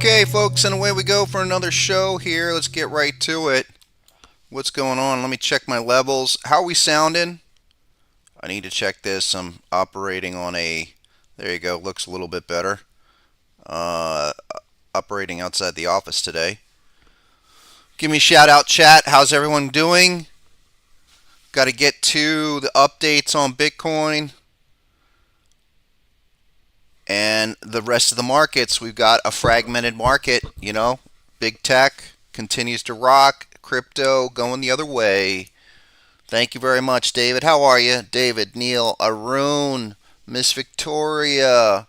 Okay, folks, and away we go for another show here. Let's get right to it. What's going on? Let me check my levels. How are we sounding? I need to check this. I'm operating on a, there you go, looks a little bit better. Uh, Operating outside the office today. Give me a shout out, chat. How's everyone doing? Got to get to the updates on Bitcoin and the rest of the markets. We've got a fragmented market, you know. Big tech continues to rock. Crypto going the other way. Thank you very much, David. How are you? David, Neil, Arun, Miss Victoria,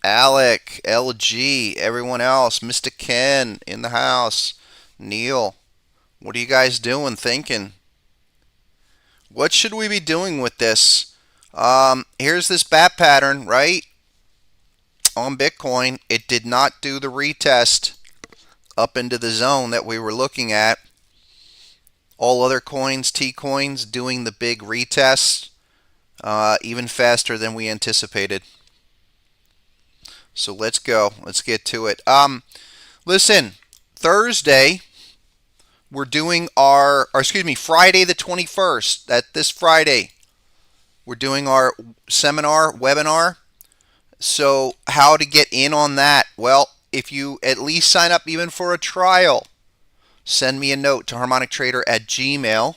Alec, LG, everyone else, Mr. Ken in the house, Neil. What are you guys doing, thinking? What should we be doing with this? Here's this bat pattern, right? On Bitcoin, it did not do the retest up into the zone that we were looking at. All other coins, T coins, doing the big retests even faster than we anticipated. So let's go. Let's get to it. Listen, Thursday, we're doing Friday the 21st. This Friday, we're doing our webinar. So how to get in on that? Well, if you at least sign up even for a trial, send me a note to harmonictrader@gmail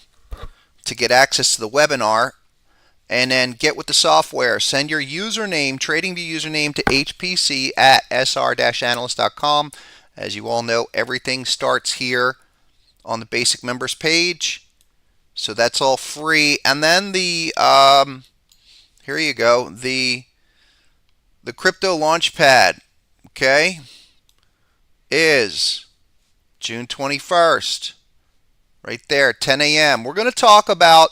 to get access to the webinar, and then get with the software. Send your username, TradingView username, to hpc@sr-analyst.com. As you all know, everything starts here on the basic members page. So that's all free. And then the here you go, the crypto launchpad, okay, is June 21st, right there, 10 a.m. We're going to talk about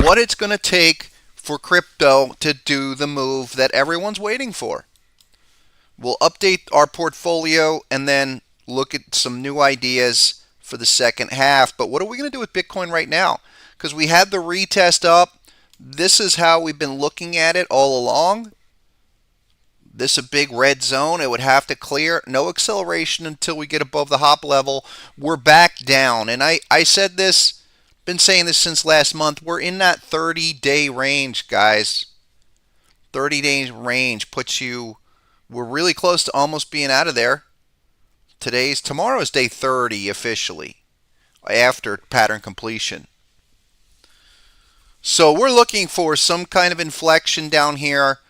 what it's going to take for crypto to do the move that everyone's waiting for. We'll update our portfolio and then look at some new ideas for the second half. But what are we going to do with Bitcoin right now? Because we had the retest up. This is how we've been looking at it all along. This is a big red zone. It would have to clear. No acceleration until we get above the hop level. We're back down. And I said this, been saying this since last month. We're in that 30-day range, guys. 30-day range puts you, we're really close to almost being out of there. Tomorrow's day 30 officially, after pattern completion. So we're looking for some kind of inflection down here.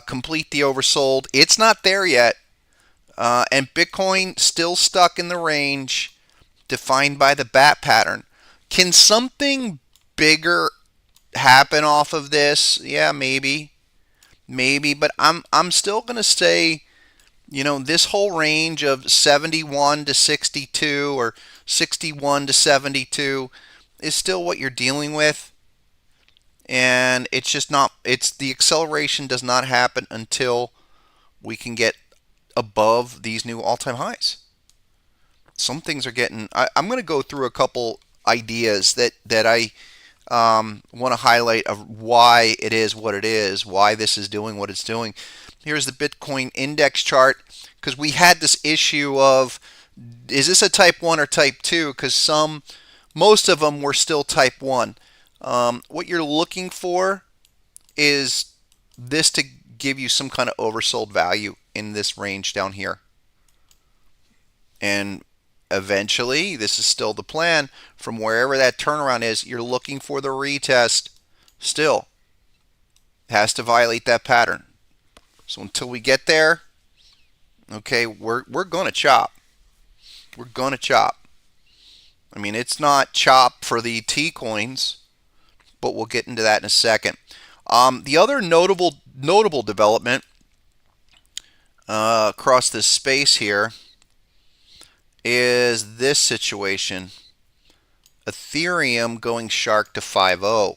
Complete the oversold. It's not there yet. And Bitcoin still stuck in the range defined by the bat pattern. Can something bigger happen off of this? Yeah, maybe. But I'm still going to say, you know, this whole range of 71 to 62 or 61 to 72 is still what you're dealing with. And it's just not, the acceleration does not happen until we can get above these new all-time highs. Some things are getting, I'm going to go through a couple ideas that I want to highlight of why it is what it is, why this is doing what it's doing. Here's the Bitcoin index chart, because we had this issue of, is this a type 1 or type 2? Because most of them were still type 1. What you're looking for is this to give you some kind of oversold value in this range down here. And eventually, this is still the plan, from wherever that turnaround is, you're looking for the retest still. It has to violate that pattern. So until we get there, okay, we're going to chop. We're going to chop. I mean, it's not chop for the T coins, but we'll get into that in a second. The other notable development across this space here is this situation. Ethereum going shark to 5.0.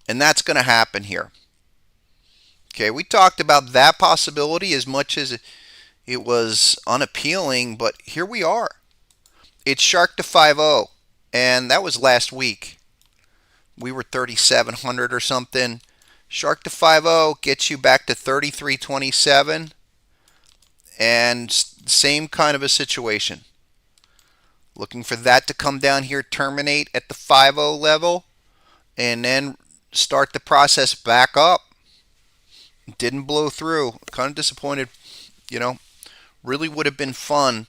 And that's going to happen here. Okay, we talked about that possibility as much as it was unappealing, but here we are. It's shark to 5.0, and that was last week. We were 3,700 or something. Shark to 5.0 gets you back to 33.27. And same kind of a situation. Looking for that to come down here, terminate at the 5.0 level, and then start the process back up. Didn't blow through. Kind of disappointed. You know, really would have been fun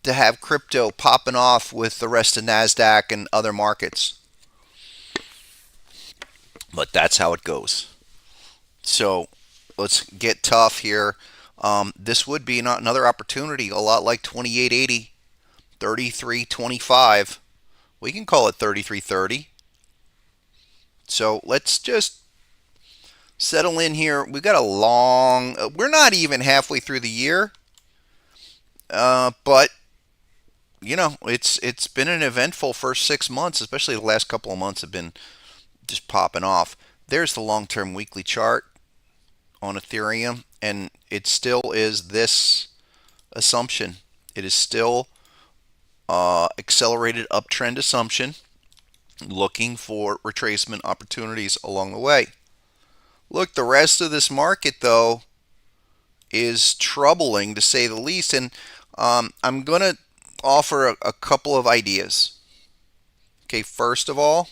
to have crypto popping off with the rest of Nasdaq and other markets. But that's how it goes. So let's get tough here. This would be another opportunity, a lot like 2880, 3325. We can call it 3330. So let's just settle in here. We've got a long, we're not even halfway through the year, but you know, it's been an eventful first 6 months, especially the last couple of months have been just popping off. There's the long-term weekly chart on Ethereum, and it still is this assumption. It is still accelerated uptrend assumption, looking for retracement opportunities along the way. Look, the rest of this market, though, is troubling to say the least, and I'm going to offer a couple of ideas. Okay, first of all,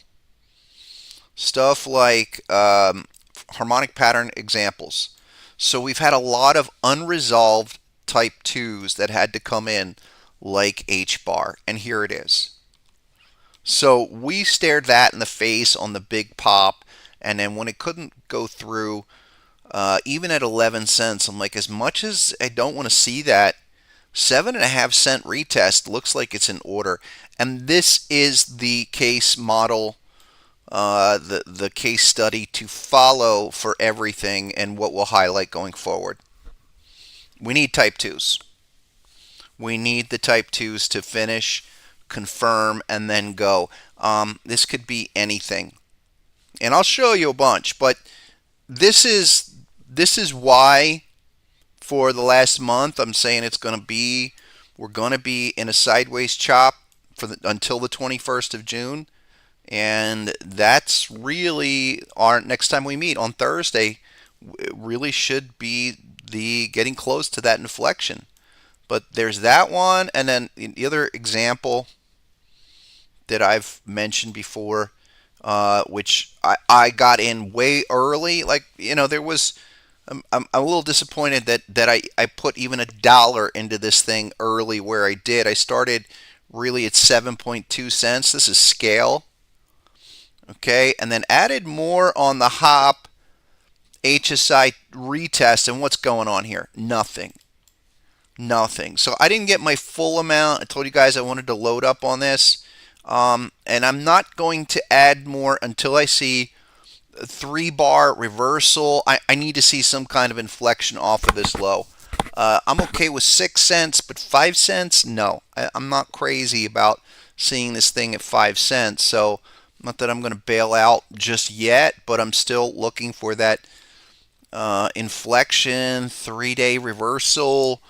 stuff like harmonic pattern examples. So we've had a lot of unresolved type 2s that had to come in, like H bar, and here it is. So we stared that in the face on the big pop, and then when it couldn't go through, even at 11 cents, I'm like, as much as I don't want to see that, 7.5 cent retest looks like it's in order. And this is the case model, the case study to follow for everything and what we'll highlight going forward. We need type 2s. We need the type 2s to finish, confirm, and then go. This could be anything. And I'll show you a bunch, but this is why for the last month I'm saying we're going to be in a sideways chop until the 21st of June. And that's really our next time we meet on Thursday. It really should be the getting close to that inflection. But there's that one, and then the other example that I've mentioned before, which I got in way early. Like, you know, I'm a little disappointed that I put even $1 into this thing early where I did. I started really at 7.2 cents. This is scale. Okay, and then added more on the hop HSI retest. And what's going on here? Nothing. So I didn't get my full amount. I told you guys I wanted to load up on this. And I'm not going to add more until I see a 3-bar reversal. I need to see some kind of inflection off of this low. I'm okay with 6 cents, but 5 cents? No. I'm not crazy about seeing this thing at 5 cents. So not that I'm going to bail out just yet, but I'm still looking for that inflection, 3-day reversal.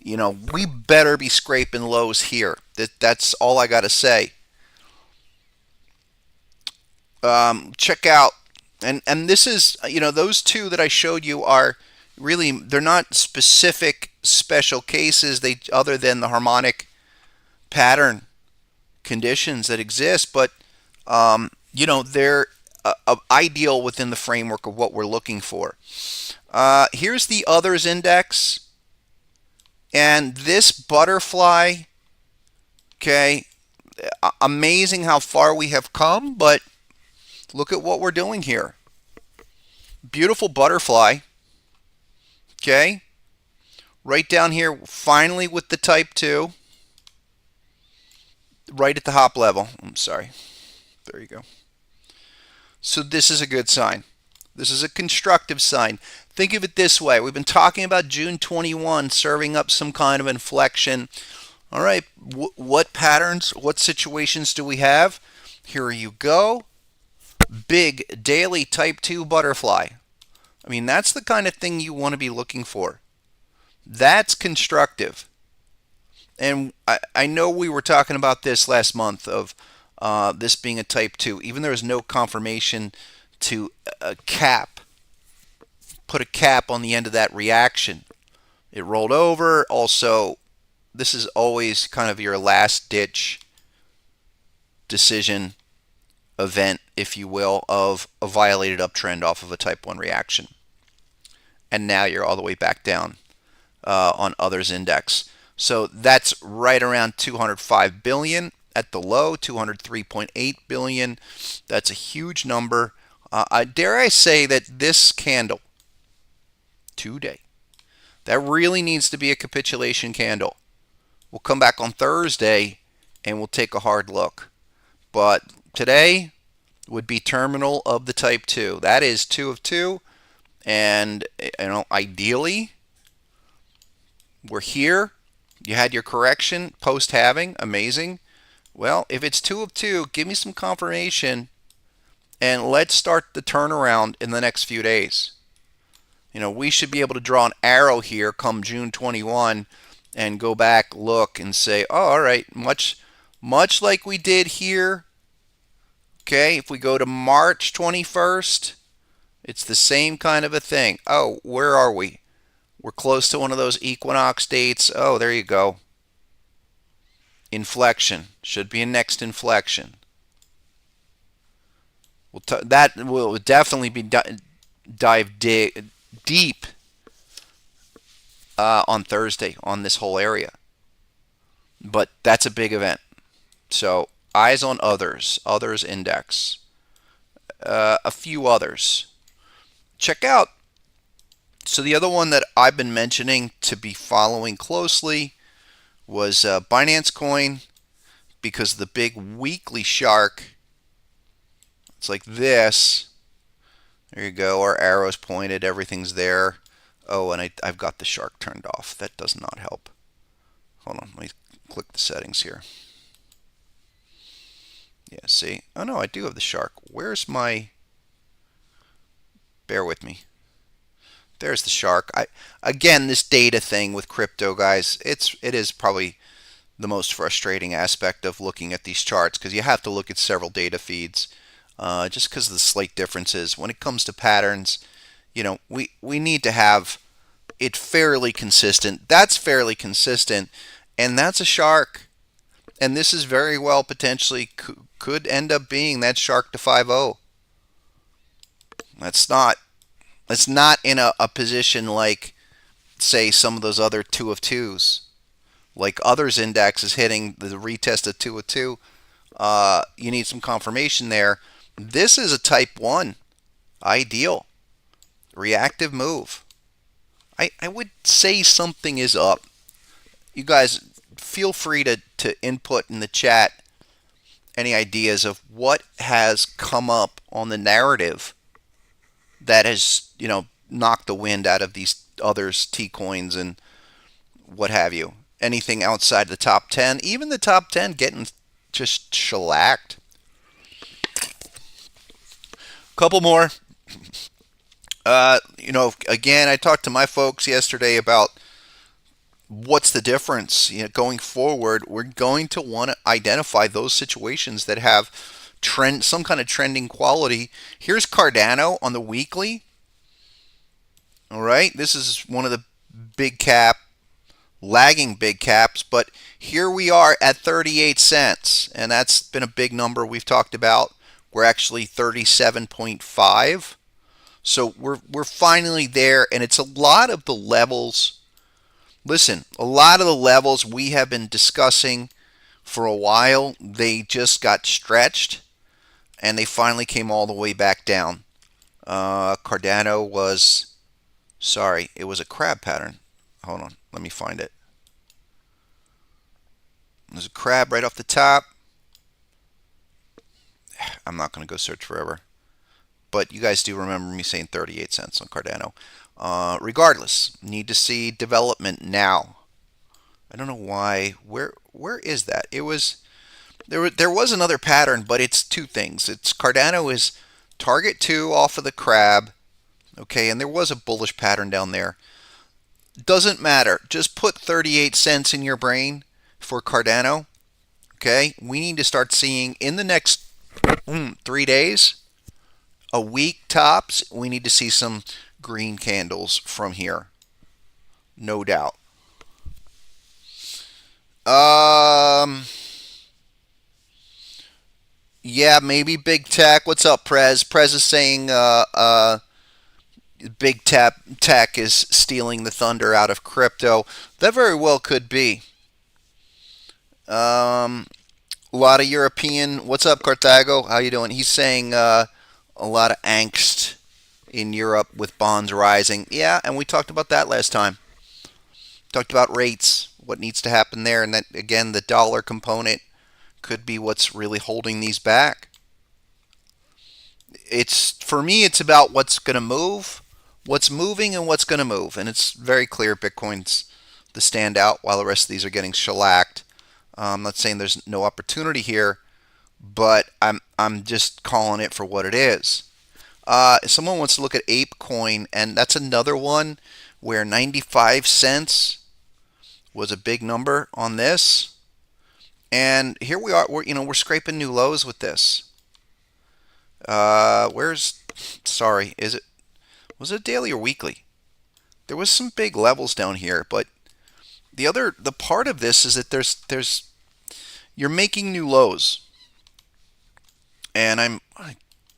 You know, we better be scraping lows here. That's all I got to say. Check out, and this is, you know, those two that I showed you are really, they're not specific special cases, other than the harmonic pattern conditions that exist, but you know, they're ideal within the framework of what we're looking for. Here's the others index, and this butterfly. Okay, amazing how far we have come, but look at what we're doing here. Beautiful butterfly. Okay, right down here, finally with the type 2, right at the hop level. I'm sorry. There you go. So this is a good sign. This is a constructive sign. Think of it this way. We've been talking about June 21 serving up some kind of inflection. All right, what patterns, what situations do we have? Here you go. Big daily type 2 butterfly. I mean, that's the kind of thing you want to be looking for. That's constructive. And I know we were talking about this last month of this being a type 2. Even there is no confirmation to put a cap on the end of that reaction. It rolled over. Also, this is always kind of your last ditch decision event, if you will, of a violated uptrend off of a type 1 reaction. And now you're all the way back down on others index. So that's right around 205 billion at the low, 203.8 billion. That's a huge number. Dare I say that this candle today, that really needs to be a capitulation candle. We'll come back on Thursday and we'll take a hard look. But today would be terminal of the type 2. That is 2 of 2. And ideally, we're here. You had your correction post-halving. Amazing. Well, if it's 2 of 2, give me some confirmation. And let's start the turnaround in the next few days. We should be able to draw an arrow here come June 21 and go back, look, and say, oh, all right, much like we did here. Okay, if we go to March 21st, it's the same kind of a thing. Oh, where are we? We're close to one of those equinox dates. Oh, there you go. Inflection. Should be a next inflection. That will definitely be dive deep on Thursday on this whole area. But that's a big event. So eyes on others index. A few others. Check out. So the other one that I've been mentioning to be following closely was Binance Coin, because the big weekly shark. It's like this. There you go. Our arrows pointed. Everything's there. Oh, and I've got the shark turned off. That does not help. Hold on. Let me click the settings here. Yeah, see? Oh, no, I do have the shark. Where's my... Bear with me. There's the shark. Again, this data thing with crypto, guys, it is probably the most frustrating aspect of looking at these charts, because you have to look at several data feeds just because of the slight differences. When it comes to patterns, we need to have it fairly consistent. That's fairly consistent, and that's a shark. And this is very well potentially could end up being that shark to 5-0. It's not in a position like, say, some of those other 2 of 2s. Like others index is hitting the retest of 2 of 2. You need some confirmation there. This is a type 1. Ideal. Reactive move. I would say something is up. You guys feel free to input in the chat any ideas of what has come up on the narrative that has, knocked the wind out of these others, T coins and what have you. Anything outside the top 10, even the top 10 getting just shellacked. Couple more. Again, I talked to my folks yesterday about what's the difference. Going forward, we're going to want to identify those situations that have some kind of trending quality. Here's Cardano on the weekly. All right, this is one of the lagging big caps, but here we are at 38 cents, and that's been a big number we've talked about. We're actually 37.5. So we're finally there, and it's a lot of the levels. Listen, a lot of the levels we have been discussing for a while, they just got stretched, and they finally came all the way back down. Cardano was, it was a crab pattern. Hold on, let me find it. There's a crab right off the top. I'm not going to go search forever. But you guys do remember me saying 38 cents on Cardano. Regardless, need to see development now. I don't know why. Where is that? It was there was another pattern, but it's two things. It's Cardano is target 2 off of the crab. Okay, and there was a bullish pattern down there. Doesn't matter. Just put 38 cents in your brain for Cardano. Okay, we need to start seeing in the next 3 days, a week tops, we need to see some green candles from here. no doubt. Um, yeah, maybe big tech. What's up, Prez? Prez is saying big tech is stealing the thunder out of crypto. That very well could be. Um, a lot of European. What's up, Carthago? How you doing? He's saying a lot of angst in Europe with bonds rising. Yeah, and we talked about that last time. Talked about rates, what needs to happen there, and that again, the dollar component could be what's really holding these back. It's for me, it's about what's going to move, what's moving, and what's going to move, and it's very clear Bitcoin's the standout while the rest of these are getting shellacked. I'm not saying there's no opportunity here, but I'm just calling it for what it is. Someone wants to look at ApeCoin, and that's another one where 95 cents was a big number on this. And here we are, we're scraping new lows with this. Sorry, was it daily or weekly? There was some big levels down here, but the part of this is that you're making new lows. And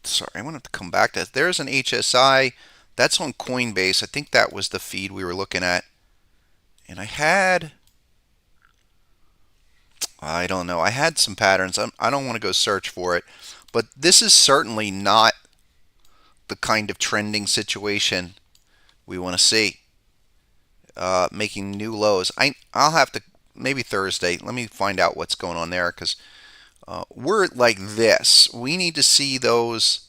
sorry, I'm going to have to come back to that. There's an HSI. That's on Coinbase. I think that was the feed we were looking at. And I don't know. I had some patterns. I don't want to go search for it. But this is certainly not the kind of trending situation we want to see. Making new lows. I'll have to, maybe Thursday. Let me find out what's going on there, because we're like this. We need to see those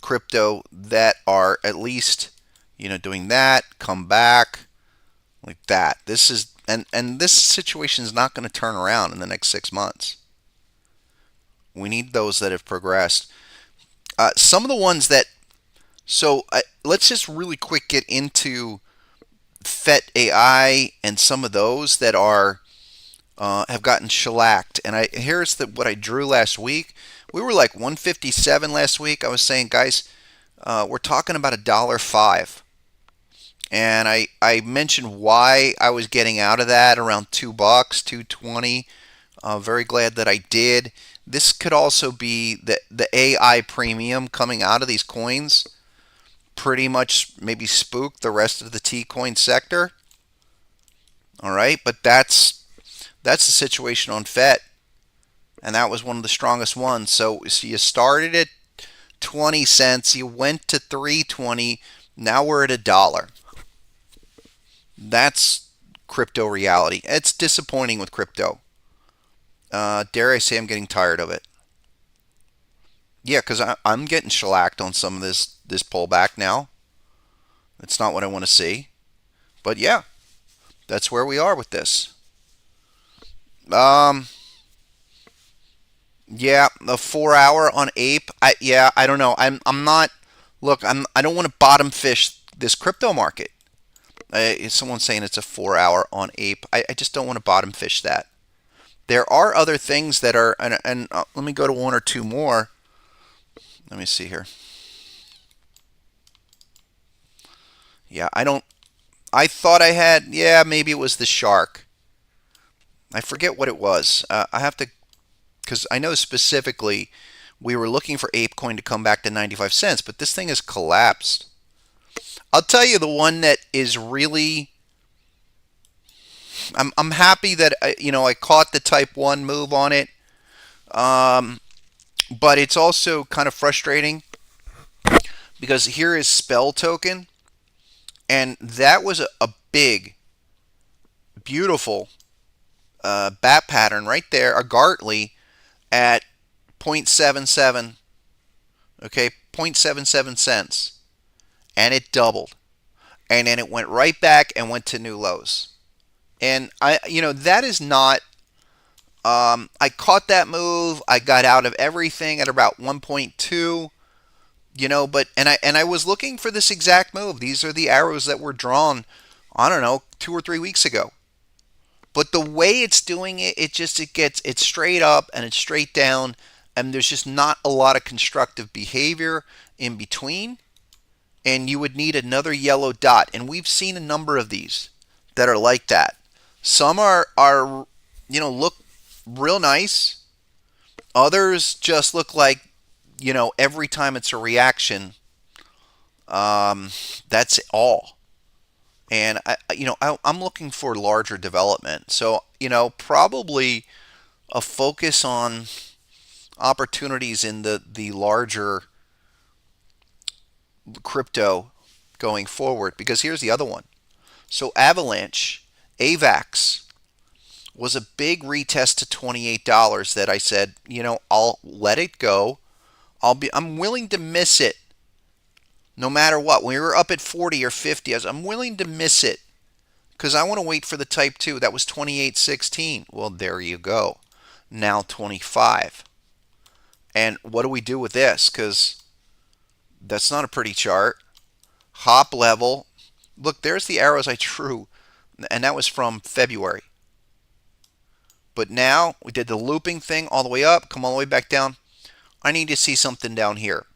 crypto that are at least, doing that, come back like that. This is and this situation is not going to turn around in the next 6 months. We need those that have progressed. Some of the ones that let's just really quick get into FET AI and some of those that are have gotten shellacked. And here's what I drew last week. We were like 157 last week. I was saying, guys, we're talking about $1.05. And I mentioned why I was getting out of that around $2, $2.20. Very glad that I did. This could also be the AI premium coming out of these coins. Pretty much maybe spooked the rest of the T-coin sector. All right, but that's the situation on FET. And that was one of the strongest ones. So you started at 20 cents, you went to 3.20, now we're at $1. That's crypto reality. It's disappointing with crypto. Dare I say I'm getting tired of it. Yeah, because I'm getting shellacked on some of this pullback now. It's not what I want to see. But yeah, that's where we are with this. Yeah, the 4 hour on Ape. I don't know. I'm not. Look, I don't want to bottom fish this crypto market. Someone's saying it's a 4 hour on Ape. I just don't want to bottom fish that. There are other things that are, and let me go to one or two more. Let me see here. Yeah, I thought I had, maybe it was the shark. I forget what it was. I have to, because I know specifically we were looking for ApeCoin to come back to 95 cents, but this thing has collapsed. I'll tell you the one that is really, I'm happy that I caught the type 1 move on it. But it's also kind of frustrating because here is Spell token, and that was a big, beautiful bat pattern right there, a Gartley at 0.77, okay, 0.77 cents, and it doubled, and then it went right back and went to new lows. And that is not. I caught that move. I got out of everything at about 1.2. But I was looking for this exact move. These are the arrows that were drawn, I don't know, 2 or 3 weeks ago. But the way it's doing it, it's straight up and it's straight down, and there's just not a lot of constructive behavior in between. And you would need another yellow dot, and we've seen a number of these. that are like that. Some look real nice. Others just look like, every time it's a reaction, that's all. And I'm looking for larger development. So, probably a focus on opportunities in the larger crypto going forward. Because here's the other one. So Avalanche, AVAX, was a big retest to $28 that I said, I'll let it go. I'm willing to miss it no matter what. When we were up at 40 or 50, I'm willing to miss it because I want to wait for the type 2. That was 28.16. Well, there you go. Now 25. And what do we do with this? Because that's not a pretty chart. Hop level. Look, there's the arrows I drew, and that was from February. But now we did the looping thing all the way up, come all the way back down. I need to see something down here.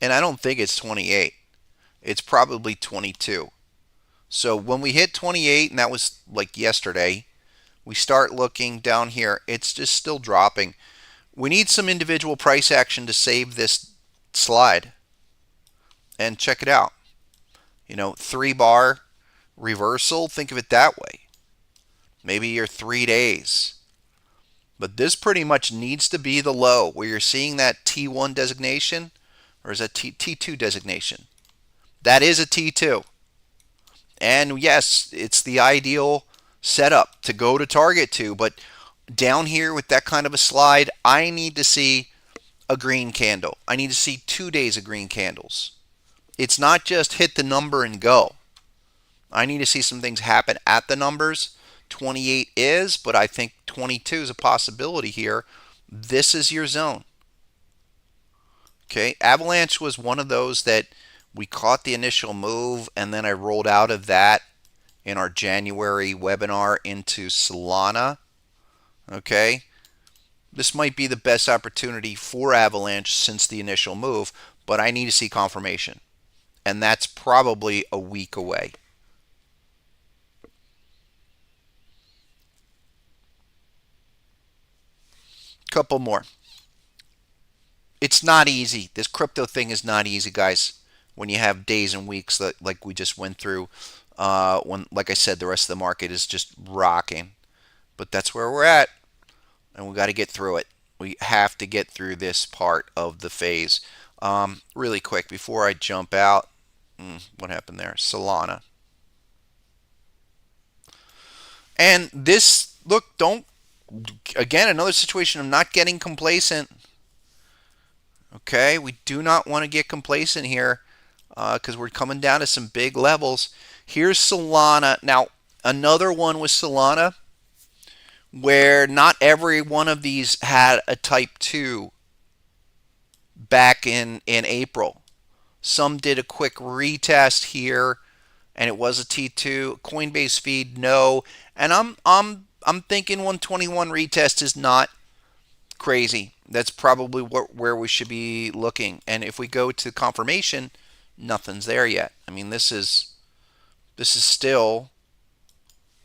And I don't think it's 28. It's probably 22. So when we hit 28, and that was like yesterday, we start looking down here. It's just still dropping. We need some individual price action to save this slide. And check it out. 3-bar reversal. Think of it that way. Maybe your 3 days. But this pretty much needs to be the low where you're seeing that T1 designation, or is that T2 designation? That is a T2. And yes, it's the ideal setup to go to target to, but down here with that kind of a slide, I need to see a green candle. I need to see 2 days of green candles. It's not just hit the number and go. I need to see some things happen at the numbers. 28 is, but I think 22 is a possibility here. This is your zone. Okay, Avalanche was one of those that we caught the initial move, and then I rolled out of that in our January webinar into Solana. Okay, this might be the best opportunity for Avalanche since the initial move, but I need to see confirmation, and that's probably a week away. Couple more. It's not easy. This crypto thing is not easy, guys. When you have days and weeks that like we just went through, when, like I said, the rest of the market is just rocking. But that's where we're at, and we got to get through it. We have to get through this part of the phase. Really quick before I jump out, what happened there? Solana. And this, look, don't, again, another situation of not getting complacent. Okay, we do not want to get complacent here because we're coming down to some big levels. Here's Solana. Now, another one with Solana where not every one of these had a type 2 back in April. Some did a quick retest here, and it was a T2. Coinbase feed, no. And I'm thinking 121 retest is not crazy. That's probably where we should be looking. And if we go to confirmation, nothing's there yet. I mean, this is still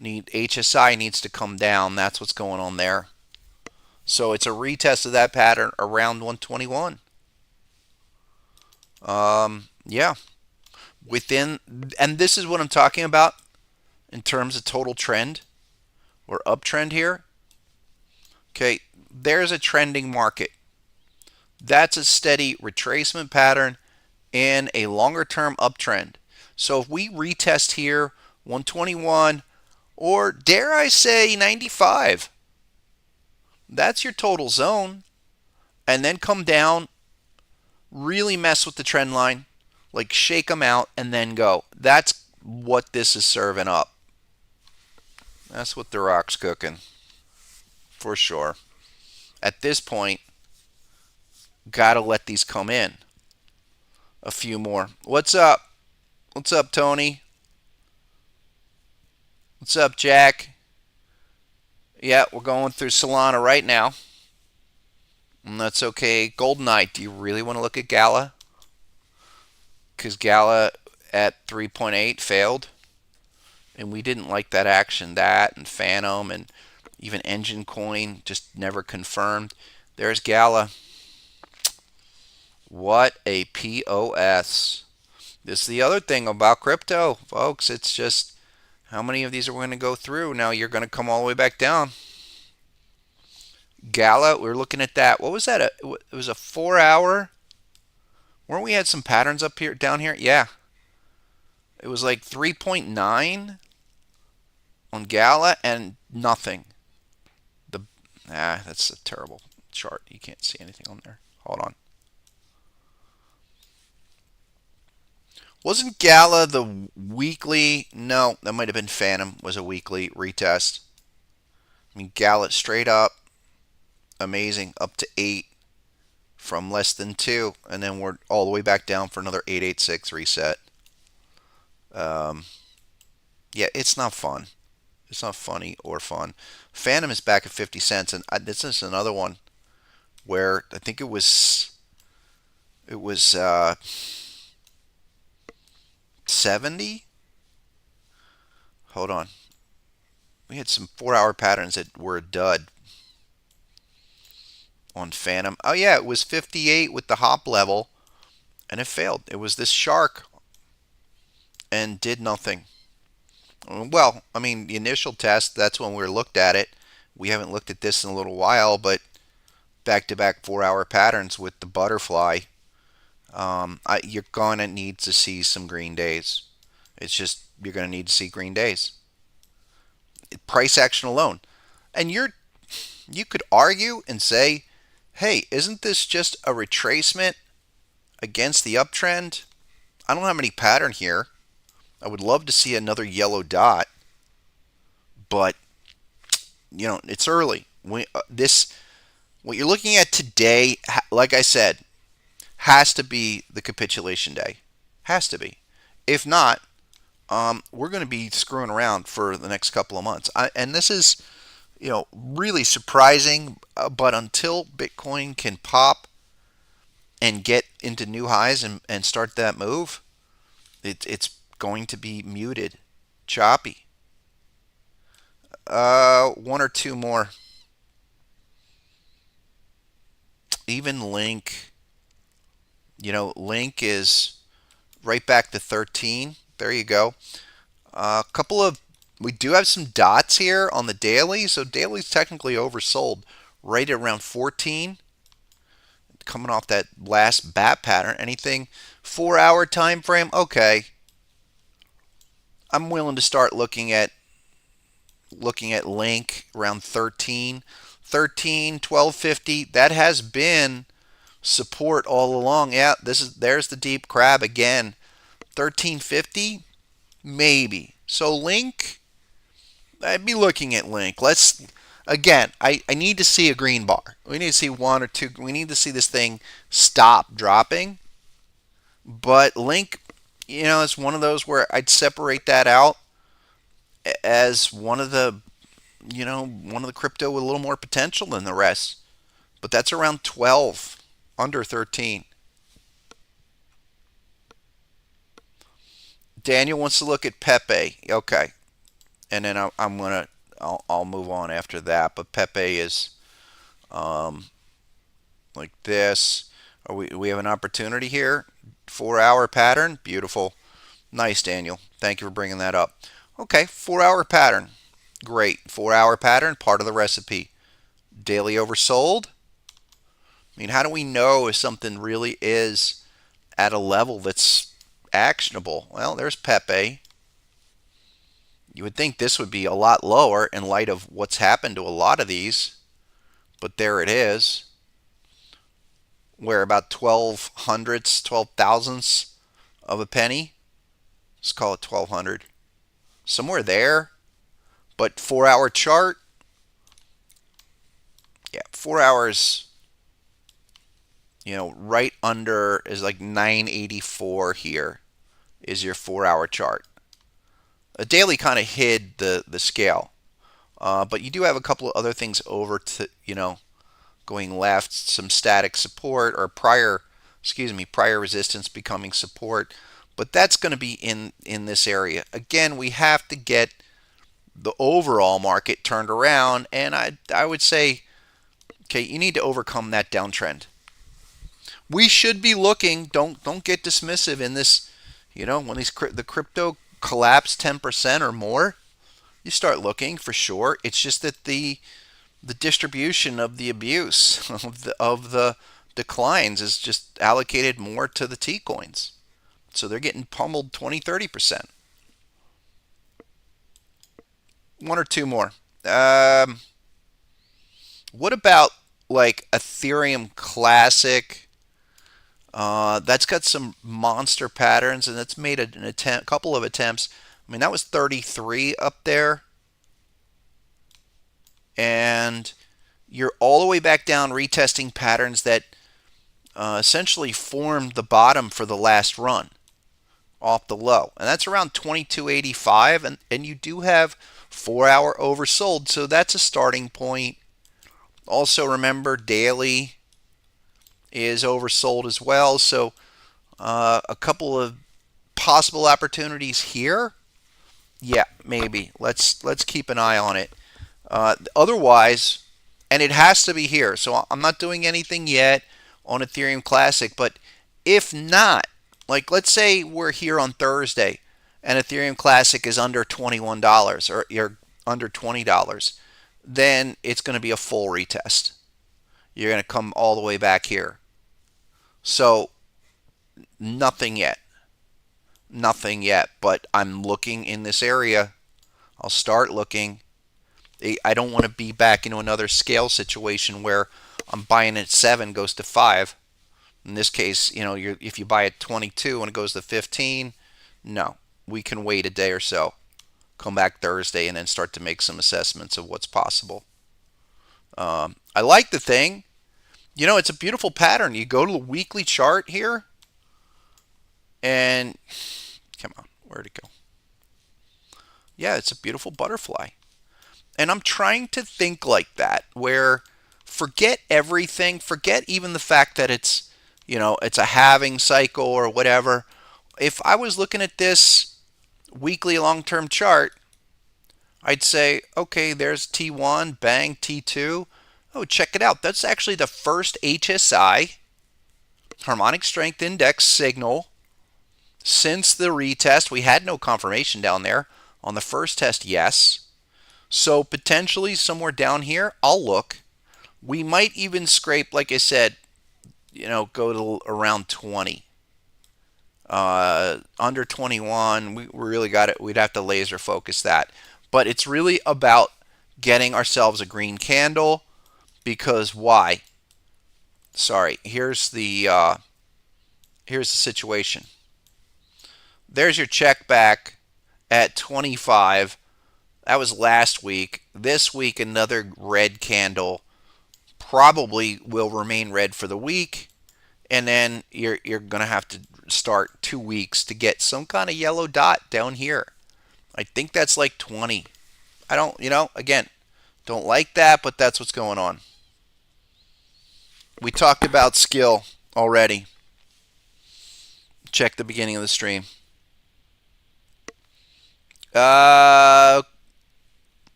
HSI needs to come down. That's what's going on there. So it's a retest of that pattern around 121. Yeah. And this is what I'm talking about in terms of total trend or uptrend here. Okay, there's a trending market. That's a steady retracement pattern in a longer term uptrend. So if we retest here 121 or dare I say 95, that's your total zone, and then come down, really mess with the trend line, like shake them out and then go. That's what this is serving up. That's what the rock's cooking for sure. At this point, gotta let these come in. A few more. What's up? What's up, Tony? What's up, Jack? Yeah, we're going through Solana right now. And that's okay. Golden Knight, do you really want to look at Gala? Because Gala at 3.8 failed. and we didn't like that action. That and Phantom and even Engine Coin just never confirmed. There's Gala. What a POS. This is the other thing about crypto, folks. It's just how many of these are we going to go through? Now you're going to come all the way back down. Gala, we're looking at that. What was that? It was a 4 hour. Weren't we had some patterns up here, down here? Yeah. It was like 3.9 on Gala and nothing. That's a terrible chart. You can't see anything on there. Hold on. Wasn't Gala the weekly? No, that might have been Phantom. Was a weekly retest. I mean, Gala straight up, amazing, up to 8 from less than 2, and then we're all the way back down for another 886 reset. Yeah, it's not fun. It's not funny or fun. Phantom is back at 50 cents, and this is another one where I think it was 70. Hold on. We had some 4 hour patterns that were a dud on Phantom. Oh yeah, it was 58 with the hop level, and it failed. It was this shark and did nothing. Well, I mean, the initial test, that's when we looked at it. We haven't looked at this in a little while, but back-to-back 4 hour patterns with the butterfly. You're going to need to see some green days. It's just, you're going to need to see green days. Price action alone. And you could argue and say, hey, isn't this just a retracement against the uptrend? I don't have any pattern here. I would love to see another yellow dot, but it's early. What you're looking at today, like I said, has to be the capitulation day. Has to be. If not, we're going to be screwing around for the next couple of months. And this is, really surprising. But until Bitcoin can pop and get into new highs and start that move, it's going to be muted, choppy. One or two more. Even Link. Link is right back to 13. There you go. We do have some dots here on the daily, so daily's technically oversold right around 14. Coming off that last bat pattern. Anything 4 hour time frame? Okay. I'm willing to start looking at Link around 13, 1250. That has been support all along. Yeah, there's the deep crab again. 1350, maybe. So Link, I'd be looking at Link. I need to see a green bar. We need to see one or two. We need to see this thing stop dropping. But Link, it's one of those where I'd separate that out as one of the crypto with a little more potential than the rest. But that's around 12, under 13. Daniel wants to look at Pepe. Okay. And then I'll move on after that. But Pepe is like this. We have an opportunity here. 4 hour pattern. Beautiful. Nice, Daniel. Thank you for bringing that up. Okay, 4 hour pattern. Great. 4 hour pattern, part of the recipe. Daily oversold. I mean, how do we know if something really is at a level that's actionable? Well, there's Pepe. You would think this would be a lot lower in light of what's happened to a lot of these. But there it is. Where about 12 hundredths, 12 thousandths of a penny. Let's call it 1200. Somewhere there. But 4 hour chart. Yeah, 4 hours, right under is like 984 here is your 4 hour chart. A daily kind of hid the scale. But you do have a couple of other things over to, going left, some static support or prior resistance becoming support. but that's going to be in this area. Again, we have to get the overall market turned around, and I would say, okay, you need to overcome that downtrend. We should be looking. Don't get dismissive in this. When the crypto collapse 10% or more, you start looking for sure. It's just that the distribution of the abuse of the declines is just allocated more to the T coins. So they're getting pummeled 20-30%. One or two more. What about like Ethereum Classic? That's got some monster patterns, and it's made an attempt, couple of attempts. I mean, that was 33 up there, and you're all the way back down, retesting patterns that essentially formed the bottom for the last run off the low, and that's around 2285, and you do have 4-hour oversold, so that's a starting point. Also remember, daily is oversold as well, so a couple of possible opportunities here. Yeah, maybe let's keep an eye on it. Otherwise, and it has to be here, so I'm not doing anything yet on Ethereum Classic, but if not, like let's say we're here on Thursday and Ethereum Classic is under $21 or you're under $20, then it's going to be a full retest. You're going to come all the way back here. So nothing yet. Nothing yet, but I'm looking in this area. I'll start looking. I don't want to be back into another scale situation where I'm buying at 7, goes to 5. In this case, if you buy at 22 and it goes to 15, no. We can wait a day or so. Come back Thursday and then start to make some assessments of what's possible. I like the thing. It's a beautiful pattern. You go to the weekly chart here, and come on, where'd it go? Yeah, it's a beautiful butterfly. And I'm trying to think like that, where forget everything, forget even the fact that it's a halving cycle or whatever. If I was looking at this weekly long-term chart, I'd say, okay, there's T1, bang, T2. Oh, check it out. That's actually the first HSI, Harmonic Strength Index signal, since the retest. We had no confirmation down there. On the first test, yes. So potentially somewhere down here, I'll look. We might even scrape, like I said, go to around 20. Under 21, we really got it. We'd have to laser focus that. But it's really about getting ourselves a green candle, because why? Sorry, here's the situation. There's your check back at 25. That was last week. This week, another red candle. Probably will remain red for the week, and then you're going to have to start 2 weeks to get some kind of yellow dot down here. I think that's like 20. I don't, again, don't like that, but that's what's going on. We talked about skill already. Check the beginning of the stream. Yeah,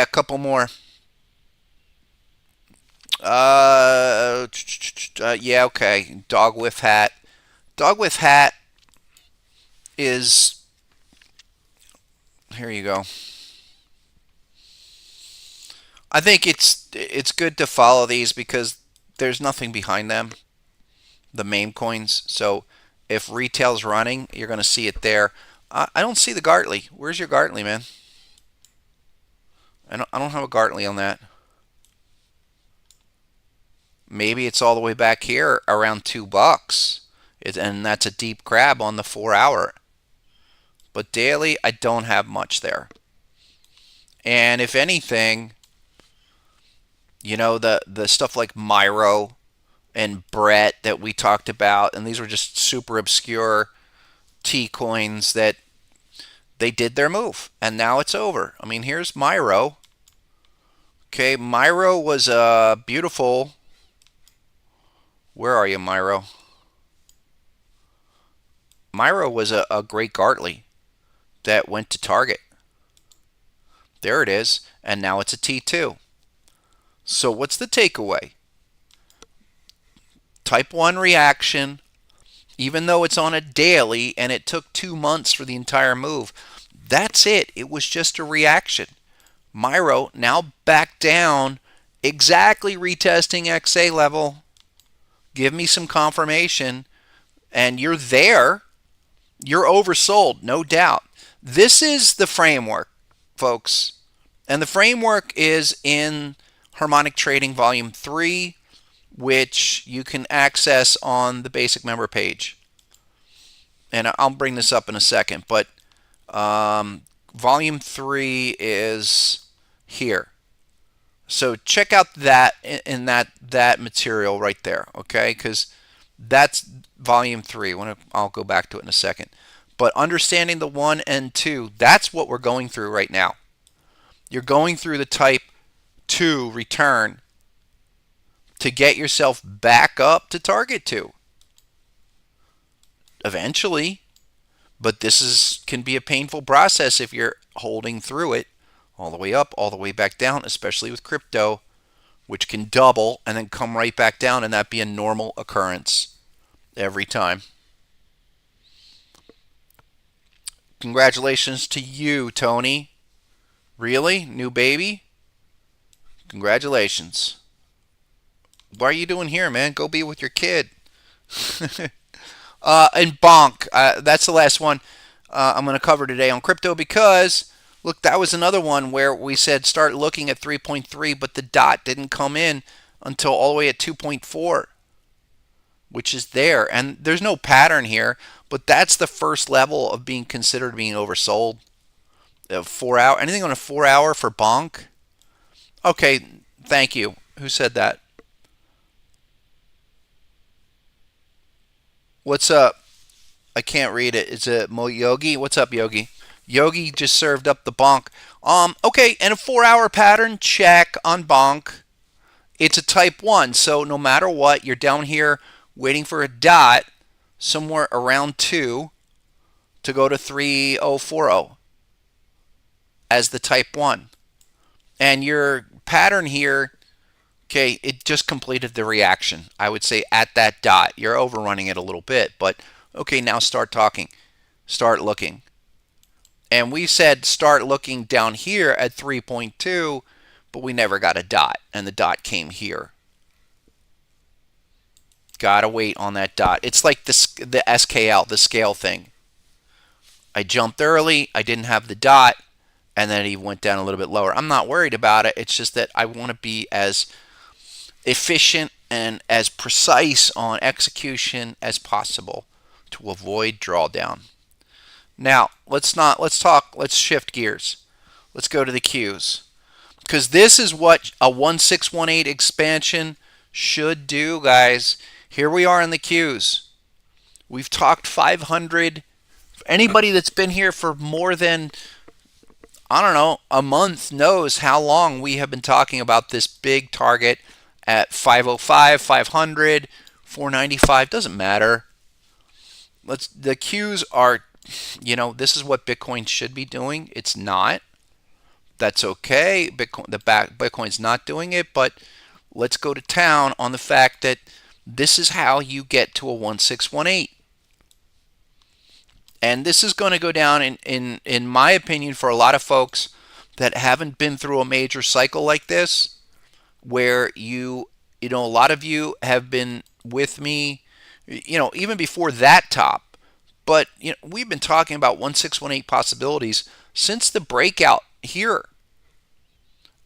a couple more. Yeah, okay. Dog whiff hat. Dog whiff hat is, here you go. I think it's good to follow these because there's nothing behind them, the meme coins. So if retail's running, you're going to see it there. I don't see the Gartley. Where's your Gartley, man? I don't have a Gartley on that. Maybe it's all the way back here around $2. And that's a deep crab on the 4-hour. But daily, I don't have much there. And if anything, the stuff like Myro and Brett that we talked about, and these were just super obscure T coins that they did their move, and now it's over. I mean, here's Myro. Okay, Myro was a beautiful. Where are you, Myro? Myro was a great Gartley that went to target. There it is, and now it's a T2. So what's the takeaway? Type 1 reaction, even though it's on a daily and it took 2 months for the entire move. That's it. It was just a reaction. Myro now back down, exactly retesting XA level. Give me some confirmation, and you're there. You're oversold, no doubt. This is the framework, folks. And the framework is in Harmonic Trading Volume 3, which you can access on the basic member page. And I'll bring this up in a second, but Volume 3 is here. So check out that in that material right there, okay? Because that's Volume 3. I'll go back to it in a second. But understanding the 1 and 2, that's what we're going through right now. You're going through the type 2 return to get yourself back up to target 2. Eventually, but this can be a painful process if you're holding through it all the way up, all the way back down, especially with crypto, which can double and then come right back down, and that be a normal occurrence every time. Congratulations to you, Tony. Really? New baby? Congratulations. What are you doing here, man? Go be with your kid. And Bonk, that's the last one I'm going to cover today on crypto, because look, that was another one where we said start looking at 3.3, but the dot didn't come in until all the way at 2.4, which is there. And there's no pattern here, but that's the first level of being considered being oversold. 4 hour, anything on a 4 hour for Bonk? Okay, thank you. Who said that? What's up? I can't read it. Is it Mo Yogi? What's up, Yogi? Yogi just served up the bonk. Okay, and a 4 hour pattern, check on bonk. It's a type 1, so no matter what, you're down here waiting for a dot somewhere around 2 to go to 3040 as the type 1. And your pattern here, okay, it just completed the reaction. I would say at that dot. You're overrunning it a little bit, but okay, now start talking. Start looking. And we said start looking down here at 3.2, but we never got a dot, and the dot came here. Gotta wait on that dot. It's like the SKL, the scale thing. I jumped early, I didn't have the dot, and then it went down a little bit lower. I'm not worried about it. It's just that I want to be as efficient and as precise on execution as possible to avoid drawdown. Now, let's shift gears. Let's go to the Qs. Because this is what a 1618 expansion should do, guys. Here we are in the Qs. We've talked 500. Anybody that's been here for more than, I don't know, a month knows how long we have been talking about this big target at 505, 500, 495. Doesn't matter. The Qs are, this is what Bitcoin should be doing. It's not. That's okay. Bitcoin's not doing it, but let's go to town on the fact that this is how you get to a 1618. And this is going to go down, in my opinion, for a lot of folks that haven't been through a major cycle like this, where a lot of you have been with me, even before that top. But we've been talking about 1618 possibilities since the breakout here.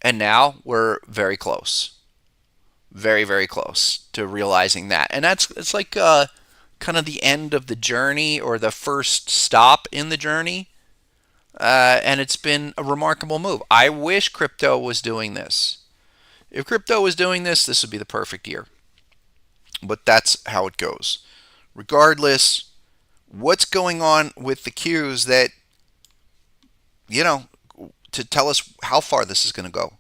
And now we're very close. Very, very close to realizing that. And it's like kind of the end of the journey, or the first stop in the journey. And it's been a remarkable move. I wish crypto was doing this. If crypto was doing this, this would be the perfect year. But that's how it goes. Regardless, what's going on with the Qs that, to tell us how far this is going to go.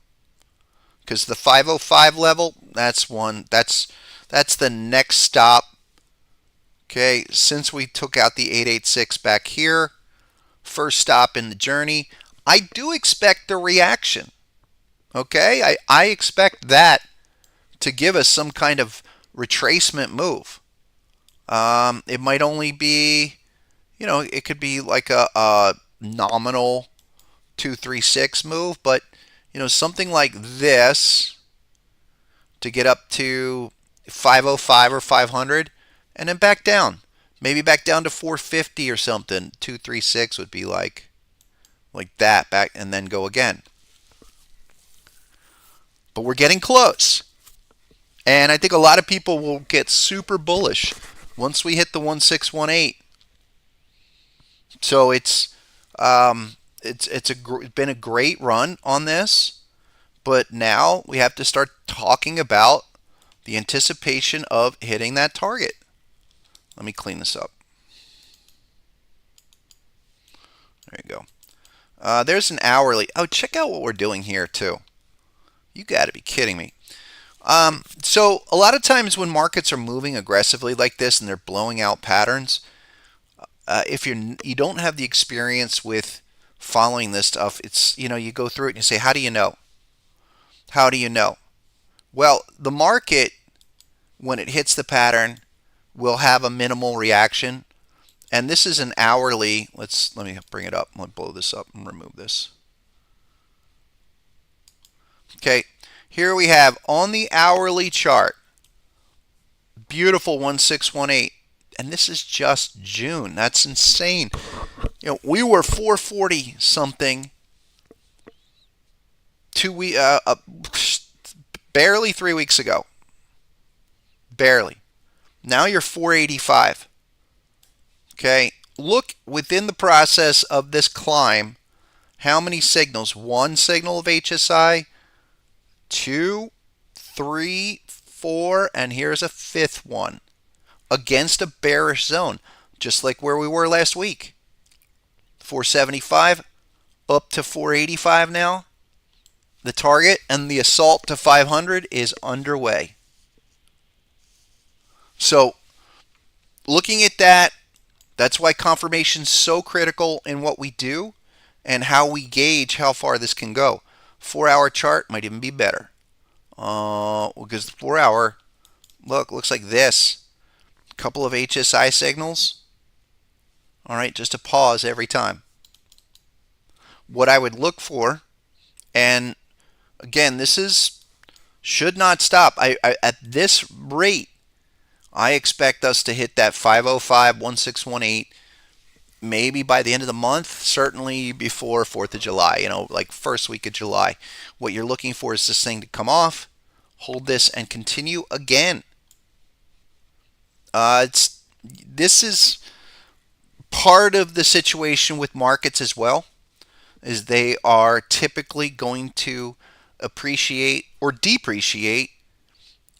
Because the 505 level, that's the next stop Okay, since we took out the 886 back here, first stop in the journey, I do expect a reaction. Okay, I expect that to give us some kind of retracement move. It might only be, it could be like a nominal 236 move, but something like this to get up to 505 or 500 and then back down. Maybe back down to 450 or something. 236 would be like that back and then go again. But we're getting close. And I think a lot of people will get super bullish once we hit the 1618. So it's been a great run on this, but now we have to start talking about the anticipation of hitting that target. Let me clean this up. There you go. There's an hourly. Oh, check out what we're doing here too. You got to be kidding me. So a lot of times when markets are moving aggressively like this and they're blowing out patterns, if you don't have the experience with following this stuff, it's you go through it and you say, how do you know? How do you know? Well, the market, when it hits the pattern, will have a minimal reaction, and this is an hourly. Let me bring it up. Let me blow this up and remove this. Okay, here we have on the hourly chart, beautiful 1618, and this is just June. That's insane. We were 440 something barely 3 weeks ago. Barely. Now you're 485. Okay, look within the process of this climb, how many signals? One signal of HSI, 2, 3, 4, and here's a fifth one against a bearish zone, just like where we were last week. 475 up to 485 now. The target and the assault to 500 is underway. So looking at that, that's why confirmation is so critical in what we do and how we gauge how far this can go. 4-hour chart might even be better. Because the 4-hour, looks like this. A couple of HSI signals. All right, just a pause every time. What I would look for, and again, this should not stop. At this rate, I expect us to hit that 505, 1618, maybe by the end of the month, certainly before 4th of July, like first week of July. What you're looking for is this thing to come off, hold this, and continue again. This is part of the situation with markets as well, is they are typically going to appreciate or depreciate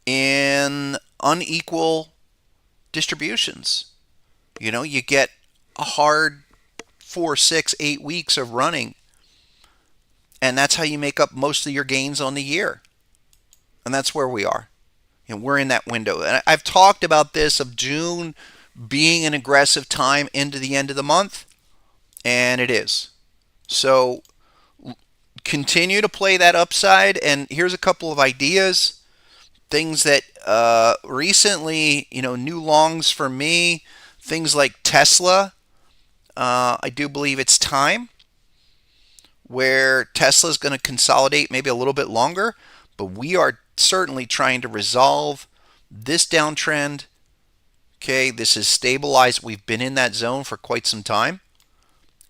in unequal distributions. You get a hard 4, 6, 8 weeks of running, and that's how you make up most of your gains on the year. And that's where we are. We're in that window. And I've talked about this of June being an aggressive time into the end of the month, and it is. So continue to play that upside, and here's a couple of ideas. Things that recently, new longs for me, things like Tesla. I do believe it's time where Tesla is going to consolidate maybe a little bit longer, but we are certainly trying to resolve this downtrend. Okay, this is stabilized. We've been in that zone for quite some time,